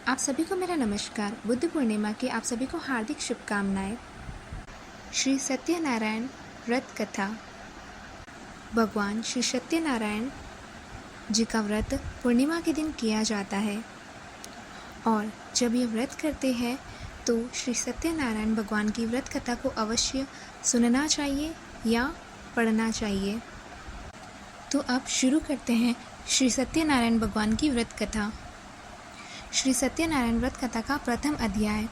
आप सभी को मेरा नमस्कार। बुद्ध पूर्णिमा की आप सभी को हार्दिक शुभकामनाएं। श्री सत्यनारायण व्रत कथा। भगवान श्री सत्यनारायण जी का व्रत पूर्णिमा के दिन किया जाता है और जब ये व्रत करते हैं तो श्री सत्यनारायण भगवान की व्रत कथा को अवश्य सुनना चाहिए या पढ़ना चाहिए। तो अब शुरू करते हैं श्री सत्यनारायण भगवान की व्रत कथा। श्री सत्यनारायण व्रत कथा का प्रथम अध्याय।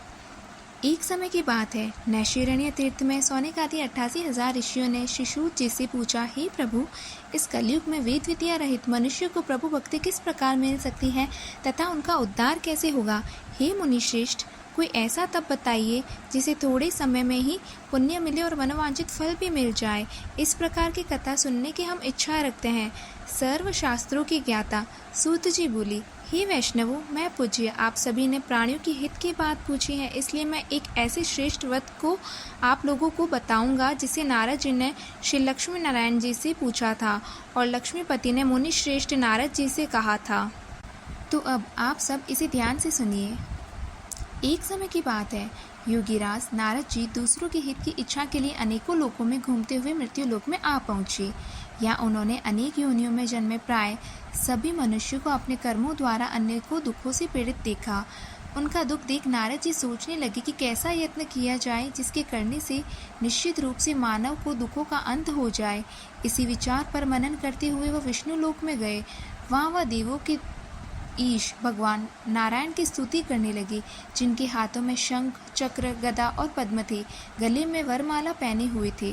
एक समय की बात है, नैशिरण्य तीर्थ में सौनक आदि 88,000 ऋषियों ने श्री सूत जी से पूछा, हे प्रभु, इस कलयुग में वेद विद्या रहित मनुष्य को प्रभु भक्ति किस प्रकार मिल सकती है तथा उनका उद्धार कैसे होगा? हे मुनिश्रेष्ठ, कोई ऐसा तप बताइए जिसे थोड़े समय में ही पुण्य मिले और मनोवांछित फल भी मिल जाए। इस प्रकार की कथा सुनने की हम इच्छा रखते हैं। सर्व शास्त्रों की ज्ञाता सूत जी बोली, हे वैष्णवों, मैं पूज्य, आप सभी ने प्राणियों की हित की बात पूछी है, इसलिए मैं एक ऐसे श्रेष्ठ व्रत को आप लोगों को बताऊंगा जिसे नारद जी ने श्री लक्ष्मी नारायण जी से पूछा था और लक्ष्मीपति ने मुनि श्रेष्ठ नारद जी से कहा था। तो अब आप सब इसे ध्यान से सुनिए। एक समय की बात है, योगीराज नारद जी दूसरों के हित की इच्छा के लिए अनेकों लोकों में घूमते हुए मृत्यु लोक में आ पहुंचे। यहाँ उन्होंने अनेक योनियों में जन्मे प्राय सभी मनुष्यों को अपने कर्मों द्वारा अनेकों दुखों से पीड़ित देखा। उनका दुख देख नारद जी सोचने लगे कि कैसा यत्न किया जाए जिसके करने से निश्चित रूप से मानव को दुखों का अंत हो जाए। इसी विचार पर मनन करते हुए वह विष्णु लोक में गए। वहाँ वह देवों के ईश भगवान नारायण की स्तुति करने लगे, जिनके हाथों में शंख, चक्र, गदा और पद्म थे, गले में वरमाला पहने हुए थे।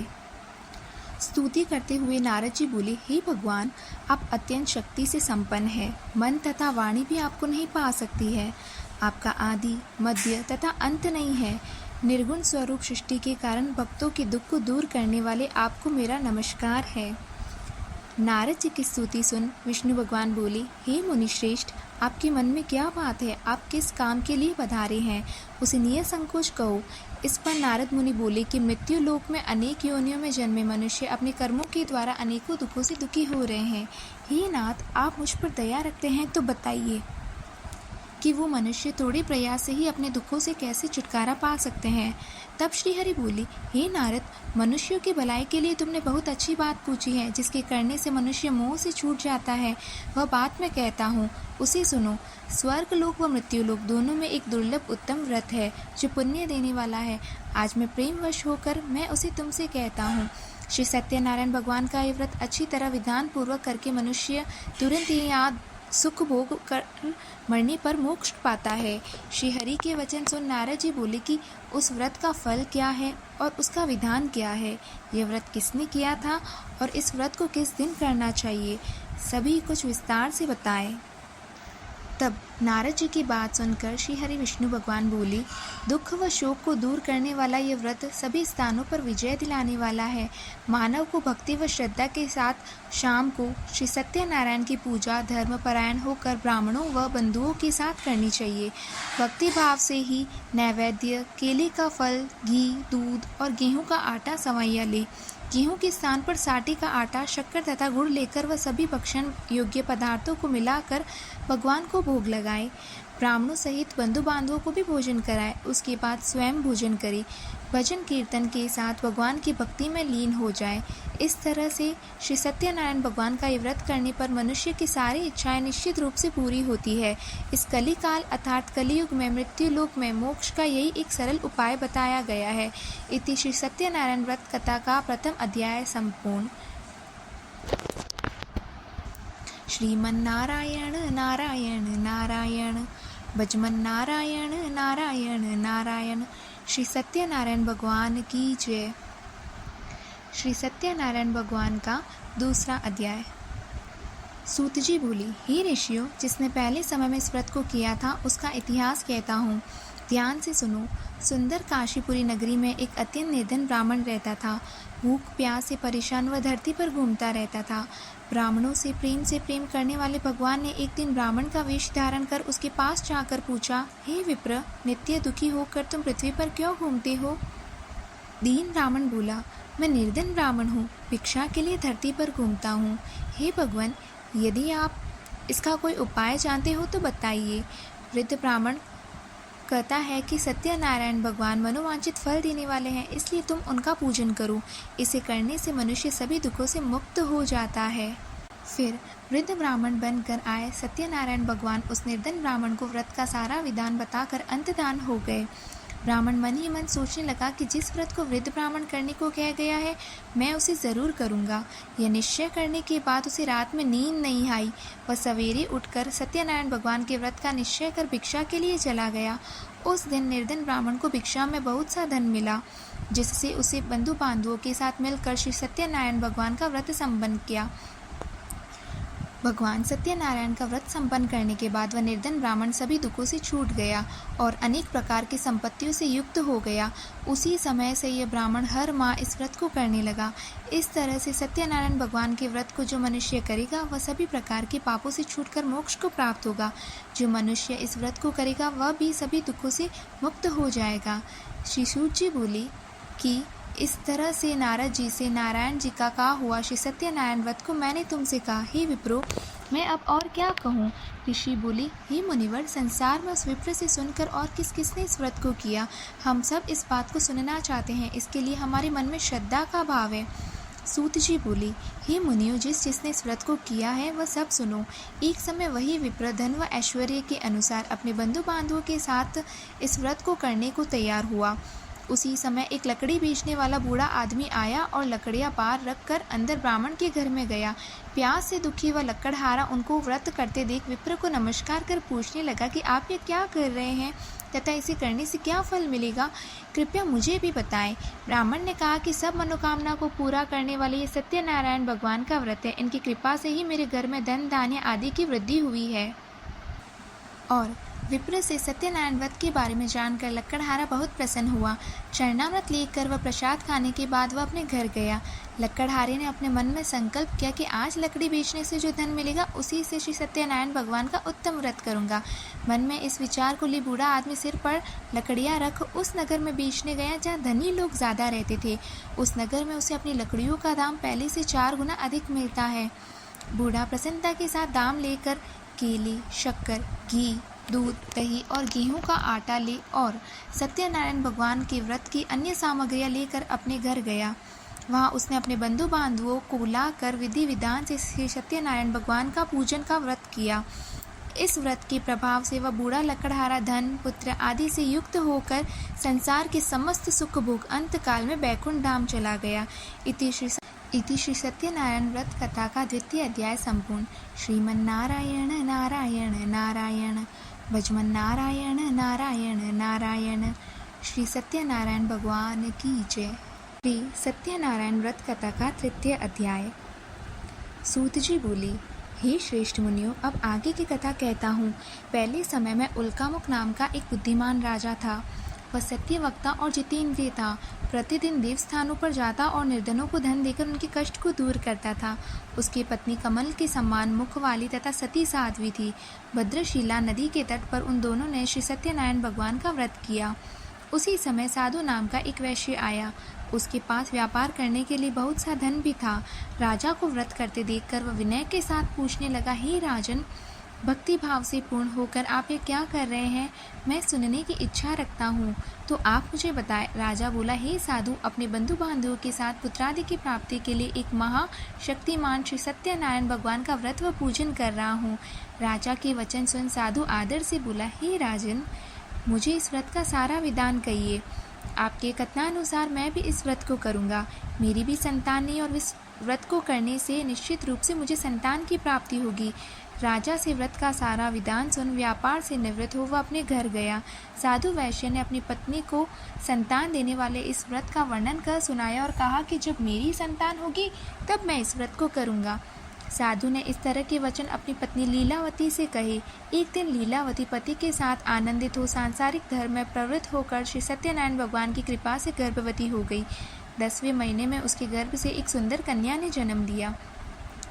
स्तुति करते हुए नारद जी बोले, हे भगवान, आप अत्यंत शक्ति से संपन्न हैं, मन तथा वाणी भी आपको नहीं पा सकती है। आपका आदि, मध्य तथा अंत नहीं है। निर्गुण स्वरूप सृष्टि के कारण भक्तों के दुख को दूर करने वाले आपको मेरा नमस्कार है। नारद जी की स्तुति सुन विष्णु भगवान बोले, हे मुनिश्रेष्ठ, आपके मन में क्या बात है? आप किस काम के लिए पधारे हैं? उसे निसंकोच कहो। इस पर नारद मुनि बोले कि मृत्यु लोक में अनेक योनियों में जन्मे मनुष्य अपने कर्मों के द्वारा अनेकों दुखों से दुखी हो रहे हैं। हे नाथ, आप मुझ पर दया रखते हैं तो बताइए कि वो मनुष्य थोड़े प्रयास से ही अपने दुखों से कैसे छुटकारा पा सकते हैं। तब श्रीहरि बोली, हे नारद, मनुष्यों की भलाई के लिए तुमने बहुत अच्छी बात पूछी है, जिसके करने से मनुष्य मोह से छूट जाता है। वह बात मैं कहता हूँ, उसे सुनो। स्वर्ग लोक व मृत्यु लोक दोनों में एक दुर्लभ उत्तम व्रत है जो पुण्य देने वाला है। आज मैं प्रेमवश होकर मैं उसे तुमसे कहता हूँ। श्री सत्यनारायण भगवान का ये व्रत अच्छी तरह विधान पूर्वक करके मनुष्य तुरंत ही याद सुख भोग कर मरने पर मोक्ष पाता है। श्री हरि के वचन सुन नारद जी बोले कि उस व्रत का फल क्या है और उसका विधान क्या है, यह व्रत किसने किया था और इस व्रत को किस दिन करना चाहिए, सभी कुछ विस्तार से बताएं। तब नारद जी की बात सुनकर श्री हरि विष्णु भगवान बोले, दुख व शोक को दूर करने वाला ये व्रत सभी स्थानों पर विजय दिलाने वाला है। मानव को भक्ति व श्रद्धा के साथ शाम को श्री सत्यनारायण की पूजा धर्मपरायण होकर ब्राह्मणों व बंधुओं के साथ करनी चाहिए। भक्ति भाव से ही नैवेद्य, केले का फल, घी, दूध और गेहूँ का आटा सवैया ले। गेहूं के स्थान पर साटे का आटा, शक्कर तथा गुड़ लेकर वह सभी भक्षण योग्य पदार्थों को मिलाकर भगवान को भोग लगाए। ब्राह्मणों सहित बंधु बांधवों को भी भोजन कराए। उसके बाद स्वयं भोजन करे। भजन कीर्तन के साथ भगवान की भक्ति में लीन हो जाए। इस तरह से श्री सत्यनारायण भगवान का ये व्रत करने पर मनुष्य की सारी इच्छाएं निश्चित रूप से पूरी होती है। इस कलिकाल अर्थात कलियुग में मृत्यु लोक में मोक्ष का यही एक सरल उपाय बताया गया है। इति श्री सत्यनारायण व्रत कथा का प्रथम अध्याय संपूर्ण। श्रीमन्नारायण नारायण नारायण, भजमन नारायण नारायण नारायण। श्री सत्यनारायण भगवान की जय। श्री सत्यनारायण भगवान का दूसरा अध्याय। सूत जी बोली, हे ऋषियों, जिसने पहले समय में इस व्रत को किया था उसका इतिहास कहता हूँ, ध्यान से सुनो। सुंदर काशीपुरी नगरी में एक अत्यंत निर्धन ब्राह्मण रहता था। भूख प्यास से परेशान वह धरती पर घूमता रहता था। ब्राह्मणों से प्रेम करने वाले भगवान ने एक दिन ब्राह्मण का वेश धारण कर उसके पास जाकर पूछा, हे विप्र, नित्य दुखी होकर तुम पृथ्वी पर क्यों घूमते हो? दीन ब्राह्मण बोला, मैं निर्धन ब्राह्मण हूँ, भिक्षा के लिए धरती पर घूमता हूँ। हे भगवान, यदि आप इसका कोई उपाय जानते हो तो बताइए। वृद्ध ब्राह्मण कहता है कि सत्यनारायण भगवान मनोवांछित फल देने वाले हैं, इसलिए तुम उनका पूजन करो। इसे करने से मनुष्य सभी दुखों से मुक्त हो जाता है। फिर वृद्ध ब्राह्मण बनकर आए सत्यनारायण भगवान उस निर्धन ब्राह्मण को व्रत का सारा विधान बताकर अंतर्धान हो गए। ब्राह्मण मन ही मन सोचने लगा कि जिस व्रत को वृद्ध ब्राह्मण करने को कहा गया है, मैं उसे ज़रूर करूँगा। यह निश्चय करने के बाद उसे रात में नींद नहीं आई। वह सवेरे उठकर सत्यनारायण भगवान के व्रत का निश्चय कर भिक्षा के लिए चला गया। उस दिन निर्धन ब्राह्मण को भिक्षा में बहुत सा धन मिला, जिससे उसे बंधु बांधवों के साथ मिलकर श्री सत्यनारायण भगवान का व्रत संपन्न किया। भगवान सत्यनारायण का व्रत संपन्न करने के बाद वह निर्धन ब्राह्मण सभी दुखों से छूट गया और अनेक प्रकार की संपत्तियों से युक्त हो गया। उसी समय से यह ब्राह्मण हर माह इस व्रत को करने लगा। इस तरह से सत्यनारायण भगवान के व्रत को जो मनुष्य करेगा वह सभी प्रकार के पापों से छूटकर मोक्ष को प्राप्त होगा। जो मनुष्य इस व्रत को करेगा वह भी सभी दुखों से मुक्त हो जाएगा। श्री सूत जी बोली कि इस तरह से नारद जी से नारायण जी का कहा हुआ श्री सत्यनारायण व्रत को मैंने तुमसे कहा। हे विप्रो, मैं अब और क्या कहूँ। ऋषि बोली, हे मुनिवर, संसार में उस विप्र से सुनकर और किस किसने इस व्रत को किया, हम सब इस बात को सुनना चाहते हैं। इसके लिए हमारे मन में श्रद्धा का भाव है। सूत जी बोली, हे मुनियों, जिसने इस व्रत को किया है वह सब सुनो। एक समय वही विप्र धन व ऐश्वर्य के अनुसार अपने बंधु बांधवों के साथ इस व्रत को करने को तैयार हुआ। उसी समय एक लकड़ी बेचने वाला बूढ़ा आदमी आया और लकड़ियां पार रखकर अंदर ब्राह्मण के घर में गया। प्यास से दुखी व लकड़हारा उनको व्रत करते देख विप्र को नमस्कार कर पूछने लगा कि आप ये क्या कर रहे हैं तथा इसे करने से क्या फल मिलेगा, कृपया मुझे भी बताएं। ब्राह्मण ने कहा कि सब मनोकामना को पूरा करने वाले ये सत्यनारायण भगवान का व्रत है। इनकी कृपा से ही मेरे घर में धन धान्य आदि की वृद्धि हुई है। और विप्र से सत्यनारायण व्रत के बारे में जानकर लकड़हारा बहुत प्रसन्न हुआ। चरणामृत लेकर वह प्रसाद खाने के बाद वह अपने घर गया। लकड़हारे ने अपने मन में संकल्प किया कि आज लकड़ी बेचने से जो धन मिलेगा उसी से श्री सत्यनारायण भगवान का उत्तम व्रत करूंगा। मन में इस विचार को लिए बूढ़ा आदमी सिर पर लकड़ियाँ रख उस नगर में बेचने गया जहाँ धनी लोग ज़्यादा रहते थे। उस नगर में उसे अपनी लकड़ियों का दाम पहले से 4 गुना अधिक मिलता है। बूढ़ा प्रसन्नता के साथ दाम लेकर केले, शक्कर, घी, दूध, दही और गेहूं का आटा ले और सत्यनारायण भगवान के व्रत की अन्य सामग्रियां लेकर अपने घर गया। वहां उसने अपने बंधु बांधवों को बुलाकर विधि विधान से श्री सत्यनारायण भगवान का पूजन का व्रत किया। इस व्रत के प्रभाव से वह बूढ़ा लकड़हारा धन, पुत्र आदि से युक्त होकर संसार के समस्त सुख भोग अंत काल में बैकुंठ धाम चला गया। इति श्री सत्यनारायण व्रत कथा का 2वां अध्याय संपूर्ण। श्रीमन्नारायण नारायण नारायण, भजमन नारायण नारायण नारायण। श्री सत्यनारायण भगवान की जय। श्री सत्यनारायण व्रत कथा का 3वां अध्याय। सूत जी बोली, हे श्रेष्ठ मुनियों, अब आगे की कथा कहता हूँ। पहले समय में उल्कामुख नाम का एक बुद्धिमान राजा था। वह सत्यवक्ता और जितेंद्रिय था। प्रतिदिन देव स्थानों पर जाता और निर्धनों को धन देकर उनके कष्ट को दूर करता था। उसकी पत्नी कमल के समान मुख वाली तथा सती साध्वी थी। भद्रशिला नदी के तट पर उन दोनों ने श्री सत्यनारायण भगवान का व्रत किया। उसी समय साधु नाम का एक वैश्य आया। उसके पास व्यापार करने के लिए बहुत सा धन भी था। राजा को व्रत करते देखकर वह विनय के साथ पूछने लगा, हे राजन, भक्ति भाव से पूर्ण होकर आप ये क्या कर रहे हैं? मैं सुनने की इच्छा रखता हूँ, तो आप मुझे बताएं। राजा बोला, हे साधु, अपने बंधु बांधवों के साथ पुत्रादि की प्राप्ति के लिए एक महाशक्तिमान श्री सत्यनारायण भगवान का व्रत व पूजन कर रहा हूँ। राजा के वचन सुन साधु आदर से बोला, हे राजन, मुझे इस व्रत का सारा विधान कहिए। आपके कथनानुसार मैं भी इस व्रत को करूँगा। मेरी भी संतान नहीं और इस व्रत को करने से निश्चित रूप से मुझे संतान की प्राप्ति होगी। राजा से व्रत का सारा विधान सुन व्यापार से निवृत्त हो वह अपने घर गया। साधु वैश्य ने अपनी पत्नी को संतान देने वाले इस व्रत का वर्णन कर सुनाया और कहा कि जब मेरी संतान होगी तब मैं इस व्रत को करूँगा। साधु ने इस तरह के वचन अपनी पत्नी लीलावती से कहे। एक दिन लीलावती पति के साथ आनंदित हो सांसारिक धर्म में प्रवृत्त होकर श्री सत्यनारायण भगवान की कृपा से गर्भवती हो गई। 10वें महीने में उसके गर्भ से एक सुंदर कन्या ने जन्म लिया।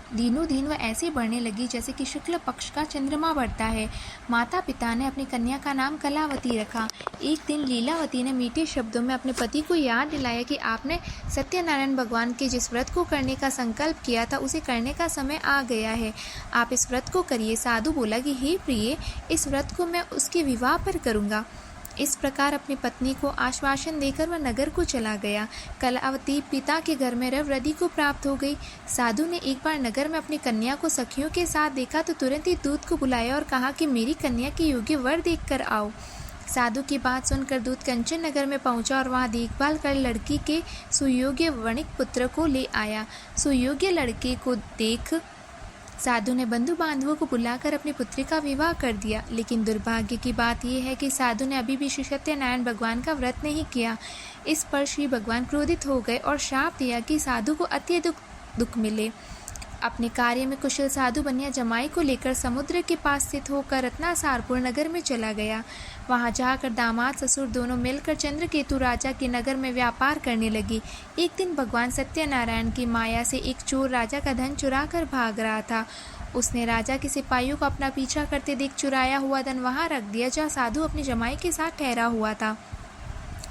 दिनों दिन वह ऐसे बढ़ने लगी जैसे कि शुक्ल पक्ष का चंद्रमा बढ़ता है। माता पिता ने अपनी कन्या का नाम कलावती रखा। एक दिन लीलावती ने मीठे शब्दों में अपने पति को याद दिलाया कि आपने सत्यनारायण भगवान के जिस व्रत को करने का संकल्प किया था उसे करने का समय आ गया है। आप इस व्रत को करिए। साधु बोला कि हे प्रिय, इस व्रत को मैं उसके विवाह पर करूँगा। इस प्रकार अपनी पत्नी को आश्वासन देकर वह नगर को चला गया। कलावती पिता के घर में रवृद्धि को प्राप्त हो गई। साधु ने एक बार नगर में अपनी कन्या को सखियों के साथ देखा तो तुरंत ही दूत को बुलाया और कहा कि मेरी कन्या के योग्य वर देखकर आओ। साधु की बात सुनकर दूत कंचन नगर में पहुंचा और वहां देखभाल कर लड़की के सुयोग्य वणिक पुत्र को ले आया। सुयोग्य लड़के को देख साधु ने बंधु बांधवों को बुलाकर अपनी पुत्री का विवाह कर दिया। लेकिन दुर्भाग्य की बात यह है कि साधु ने अभी भी श्री सत्यनारायण भगवान का व्रत नहीं किया। इस पर श्री भगवान क्रोधित हो गए और शाप दिया कि साधु को अत्यधिक दुख मिले। अपने कार्य में कुशल साधु बनिया जमाई को लेकर समुद्र के पास स्थित होकर रत्नासारपुर नगर में चला गया। वहां जाकर दामाद ससुर दोनों मिलकर चंद्रकेतु राजा के नगर में व्यापार करने लगी। एक दिन भगवान सत्यनारायण की माया से एक चोर राजा का धन चुरा कर भाग रहा था। उसने राजा के सिपाहियों को अपना पीछा करते देख चुराया हुआ धन वहां रख दिया जहाँ साधु अपनी जमाई के साथ ठहरा हुआ था।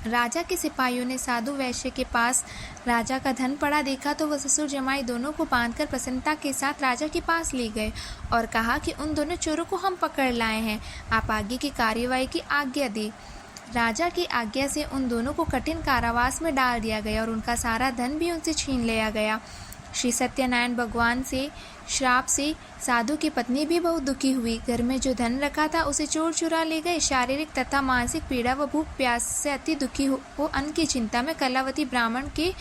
राजा के सिपाहियों ने साधु वैश्य के पास राजा का धन पड़ा देखा तो वह ससुर जमाई दोनों को बांधकर प्रसन्नता के साथ राजा के पास ले गए और कहा कि उन दोनों चोरों को हम पकड़ लाए हैं, आप आगे की कार्यवाही की आज्ञा दें। राजा की आज्ञा से उन दोनों को कठिन कारावास में डाल दिया गया और उनका सारा धन भी उनसे छीन लिया गया। श्री सत्यनारायण भगवान से श्राप से साधु की पत्नी भी बहुत दुखी हुई। घर में जो धन रखा था उसे चोर चुरा ले गए। शारीरिक तथा मानसिक पीड़ा व भूख प्यास से अति दुखी हो अन्न की चिंता में कलावती ब्राह्मण के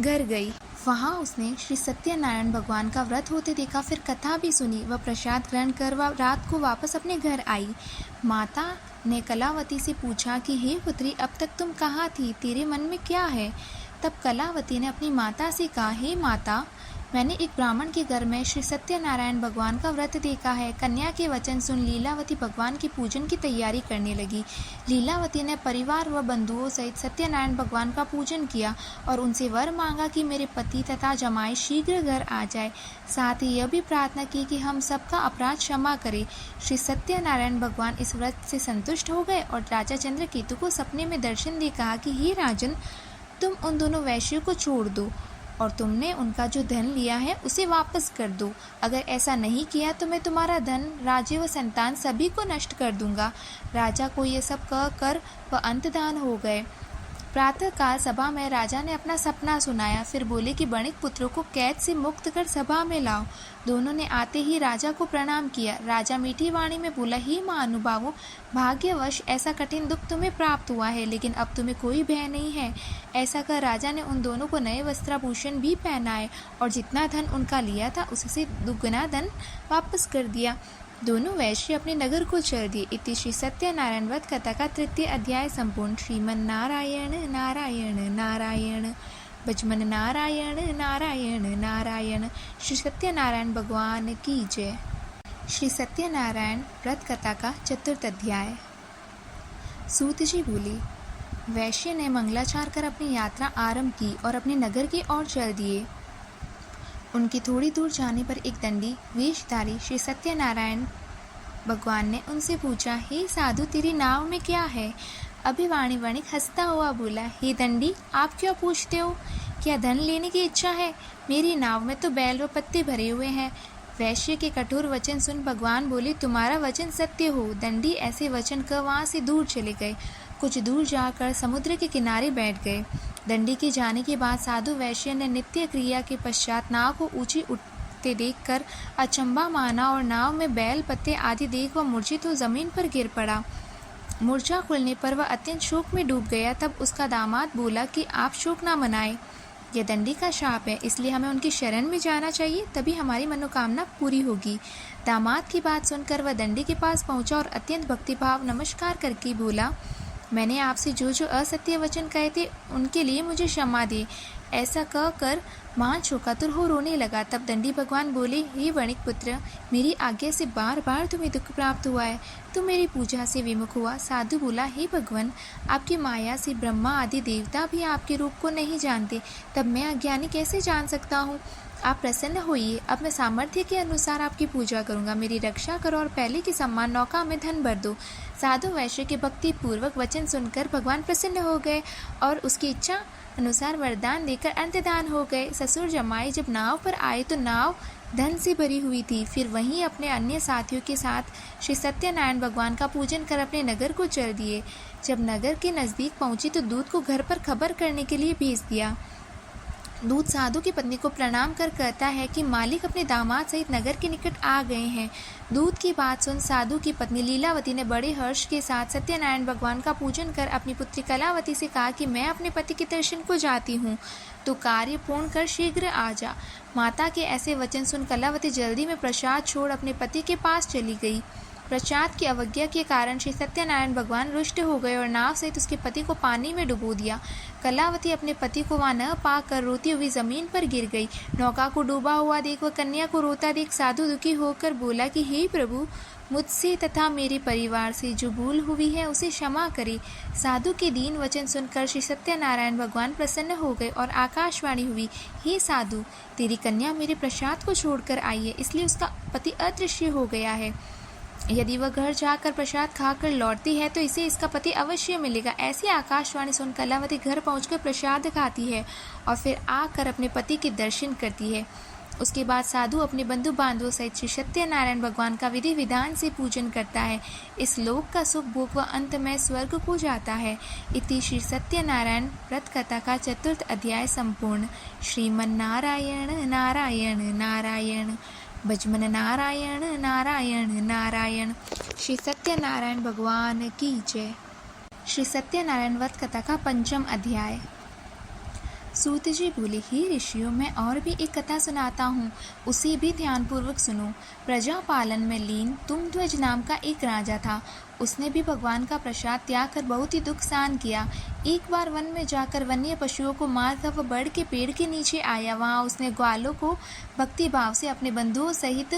घर गई। वहां उसने श्री सत्यनारायण भगवान का व्रत होते देखा, फिर कथा भी सुनी। वह प्रसाद ग्रहण कर वह रात को वापस अपने घर आई। माता ने कलावती से पूछा कि हे पुत्री, अब तक तुम कहाँ थी, तेरे मन में क्या है? तब कलावती ने अपनी माता से कहा, हे माता, मैंने एक ब्राह्मण के घर में श्री सत्यनारायण भगवान का व्रत देखा है। कन्या के वचन सुन लीलावती भगवान की पूजन की तैयारी करने लगी। लीलावती ने परिवार व बंधुओं सहित सत्यनारायण भगवान का पूजन किया और उनसे वर मांगा कि मेरे पति तथा जमाई शीघ्र घर आ जाए। साथ ही यह भी प्रार्थना की कि हम सबका अपराध क्षमा करे। श्री सत्यनारायण भगवान इस व्रत से संतुष्ट हो गए और राजा चंद्रकेतु को सपने में दर्शन दे कहा कि हे राजन, तुम उन दोनों वैश्यों को छोड़ दो और तुमने उनका जो धन लिया है उसे वापस कर दो। अगर ऐसा नहीं किया तो मैं तुम्हारा धन, राज्य व संतान सभी को नष्ट कर दूंगा। राजा को ये सब कह कर वह अंतर्धान हो गए। प्रातःकाल सभा में राजा ने अपना सपना सुनाया, फिर बोले कि वणिक पुत्रों को कैद से मुक्त कर सभा में लाओ। दोनों ने आते ही राजा को प्रणाम किया। राजा मीठी वाणी में बोला, हे महानुभावों, भाग्यवश ऐसा कठिन दुख तुम्हें प्राप्त हुआ है, लेकिन अब तुम्हें कोई भय नहीं है। ऐसा कर राजा ने उन दोनों को नए वस्त्राभूषण भी पहनाए और जितना धन उनका लिया था उससे दुगना धन वापस कर दिया। दोनों वैश्य अपने नगर को चल दिए। इति श्री सत्यनारायण व्रत कथा का 3य अध्याय संपूर्ण। श्रीमन नारायण नारायण नारायण बजमन नारायण नारायण नारायण। श्री सत्यनारायण भगवान की जय। श्री सत्यनारायण व्रत कथा का 4th अध्याय। सूत जी बोले, वैश्य ने मंगलाचार कर अपनी यात्रा आरंभ की और अपने नगर की ओर चल दिए। उनकी थोड़ी दूर जाने पर एक दंडी वेशधारी श्री सत्यनारायण भगवान ने उनसे पूछा, हे साधु, तेरी नाव में क्या है? अभिवाणी वणिक हंसता हुआ बोला, हे दंडी, आप क्यों पूछते हो? क्या धन लेने की इच्छा है? मेरी नाव में तो बैल व पत्ते भरे हुए हैं। वैश्य के कठोर वचन सुन भगवान बोले, तुम्हारा वचन सत्य हो। दंडी ऐसे वचन कर वहां से दूर चले गए। कुछ दूर जाकर समुद्र के किनारे बैठ गए। दंडी के जाने के बाद साधु वैश्य ने नित्य क्रिया के पश्चात नाव को ऊंची उठते देखकर अचंभा माना और नाव में बैल पत्ते आदि देख वह मूर्छित हो जमीन पर गिर पड़ा। मूर्छा खुलने पर वह अत्यंत शोक में डूब गया। तब उसका दामाद बोला कि आप शोक न मनाएं, यह दंडी का शाप है, इसलिए हमें उनकी शरण में जाना चाहिए, तभी हमारी मनोकामना पूरी होगी। दामाद की बात सुनकर वह दंडी के पास पहुंचा और अत्यंत भक्तिभाव नमस्कार करके बोला, मैंने आपसे जो जो असत्य वचन कहे थे उनके लिए मुझे क्षमा दे। ऐसा कहकर मां शोकातुर हो रोने लगा। तब दंडी भगवान बोले, हे वणिक पुत्र, मेरी आज्ञा से बार बार तुम्हें दुख प्राप्त हुआ है, तुम मेरी पूजा से विमुख हुआ। साधु बोला, हे भगवान, आपकी माया से ब्रह्मा आदि देवता भी आपके रूप को नहीं जानते, तब मैं अज्ञानी कैसे जान सकता हूँ। आप प्रसन्न होइए, अब मैं सामर्थ्य के अनुसार आपकी पूजा करूंगा। मेरी रक्षा करो और पहले की समान नौका में धन भर दो। साधु वैश्य के भक्ति पूर्वक वचन सुनकर भगवान प्रसन्न हो गए और उसकी इच्छा अनुसार वरदान देकर अंतर्धान हो गए। ससुर जमाई जब नाव पर आए तो नाव धन से भरी हुई थी। फिर वहीं अपने अन्य साथियों के साथ श्री सत्यनारायण भगवान का पूजन कर अपने नगर को चल दिए। जब नगर के नज़दीक पहुंची तो दूत को घर पर खबर करने के लिए भेज दिया। दूत साधु की पत्नी को प्रणाम कर कहता है कि मालिक अपने दामाद सहित नगर के निकट आ गए हैं। दूत की बात सुन साधु की पत्नी लीलावती ने बड़े हर्ष के साथ सत्यनारायण भगवान का पूजन कर अपनी पुत्री कलावती से कहा कि मैं अपने पति के दर्शन को जाती हूँ, तो कार्य पूर्ण कर शीघ्र आ जा। माता के ऐसे वचन सुन कलावती जल्दी में प्रसाद छोड़ अपने पति के पास चली गई। प्रसाद की अवज्ञा के कारण श्री सत्यनारायण भगवान रुष्ट हो गए और नाव सहित उसके पति को पानी में डुबो दिया। कलावती अपने पति को वहां न पाकर रोती हुई जमीन पर गिर गई। नौका को डूबा हुआ देख व कन्या को रोता देख साधु दुखी होकर बोला कि हे प्रभु, मुझसे तथा मेरे परिवार से जो भूल हुई है उसे क्षमा करे। साधु के दीन वचन सुनकर श्री सत्यनारायण भगवान प्रसन्न हो गए और आकाशवाणी हुई, हे साधु, तेरी कन्या मेरे प्रसाद को छोड़कर आई है, इसलिए उसका पति अदृश्य हो गया है। यदि वह घर जाकर प्रसाद खाकर लौटती है तो इसे इसका पति अवश्य मिलेगा। ऐसी आकाशवाणी सुन कलावती घर पहुंचकर प्रसाद खाती है और फिर आकर अपने पति के दर्शन करती है। उसके बाद साधु अपने बंधु बांधवों सहित श्री सत्यनारायण भगवान का विधि विधान से पूजन करता है। इस लोक का सुख भोग व अंत में स्वर्ग को जाता है। इति श्री सत्यनारायण व्रत कथा का 4th अध्याय संपूर्ण। श्रीमन्नारायण नारायण नारायण, भजमन नारायण नारायण नारायण। श्री सत्यनारायण भगवान की जय। श्री सत्यनारायण व्रत कथा का 5वां अध्याय। सूत जी बोले, हे ऋषियों, मैं और भी एक कथा सुनाता हूँ, उसे भी ध्यानपूर्वक सुनो। प्रजा पालन में लीन तुंगध्वज नाम का एक राजा था। उसने भी भगवान का प्रसाद त्याग कर बहुत ही दुख सहन किया। एक बार वन में जाकर वन्य पशुओं को मारकर वह बड़ के पेड़ के नीचे आया। वहाँ उसने ग्वालों को भक्ति भाव से अपने बंधुओं सहित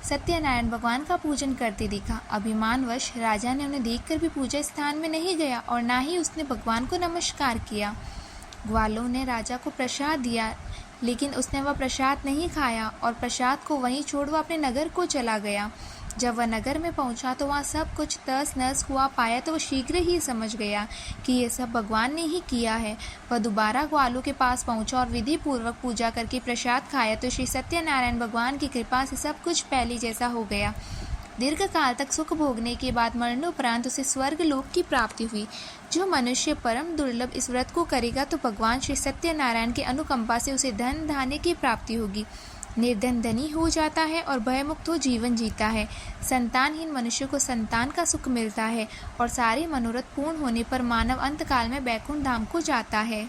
सत्यनारायण भगवान का पूजन करते देखा। अभिमानवश राजा ने उन्हें देखकर भी पूजा स्थान में नहीं गया और ना ही उसने भगवान को नमस्कार किया। ग्वालों ने राजा को प्रसाद दिया, लेकिन उसने वह प्रसाद नहीं खाया और प्रसाद को वहीं छोड़ वह अपने नगर को चला गया। जब वह नगर में पहुंचा तो वहाँ सब कुछ तहस नहस हुआ पाया तो वह शीघ्र ही समझ गया कि यह सब भगवान ने ही किया है। वह दोबारा ग्वालों के पास पहुंचा और विधि पूर्वक पूजा करके प्रसाद खाया तो श्री सत्यनारायण भगवान की कृपा से सब कुछ पहले जैसा हो गया। दीर्घ काल तक सुख भोगने के बाद मरणोपरांत उसे स्वर्ग लोक की प्राप्ति हुई। जो मनुष्य परम दुर्लभ इस व्रत को करेगा तो भगवान श्री सत्यनारायण की अनुकंपा से उसे धन धान्य की प्राप्ति होगी। निर्धन धनी हो जाता है और भयमुक्त हो जीवन जीता है। संतानहीन मनुष्य को संतान का सुख मिलता है और सारे मनोरथ पूर्ण होने पर मानव अंत काल में बैकुंठ धाम को जाता है।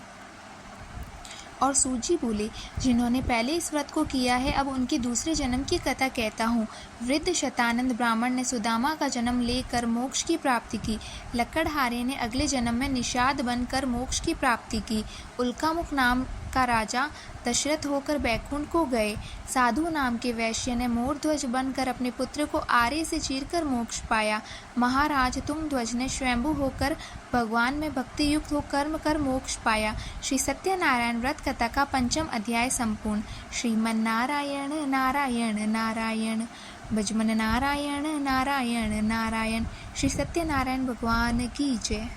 और सूजी बोले, जिन्होंने पहले इस व्रत को किया है अब उनके दूसरे जन्म की कथा कहता हूँ। वृद्ध शतानंद ब्राह्मण ने सुदामा का जन्म लेकर मोक्ष की प्राप्ति की। लकड़हारे ने अगले जन्म में निषाद बनकर मोक्ष की प्राप्ति की। उल्कामुख नाम का राजा दशरथ होकर बैकुंठ को गए। साधु नाम के वैश्य ने मोरध्वज बनकर अपने पुत्र को आरे से चीरकर मोक्ष पाया। महाराज तुंगध्वज ने स्वयंभू होकर भगवान में भक्ति युक्त हो कर्म कर मोक्ष पाया। श्री सत्यनारायण व्रत कथा का 5वां अध्याय संपूर्ण। श्रीमन्नारायण नारायण नारायण, भजमन नारायण नारायण नारायण। श्री सत्यनारायण भगवान की जय।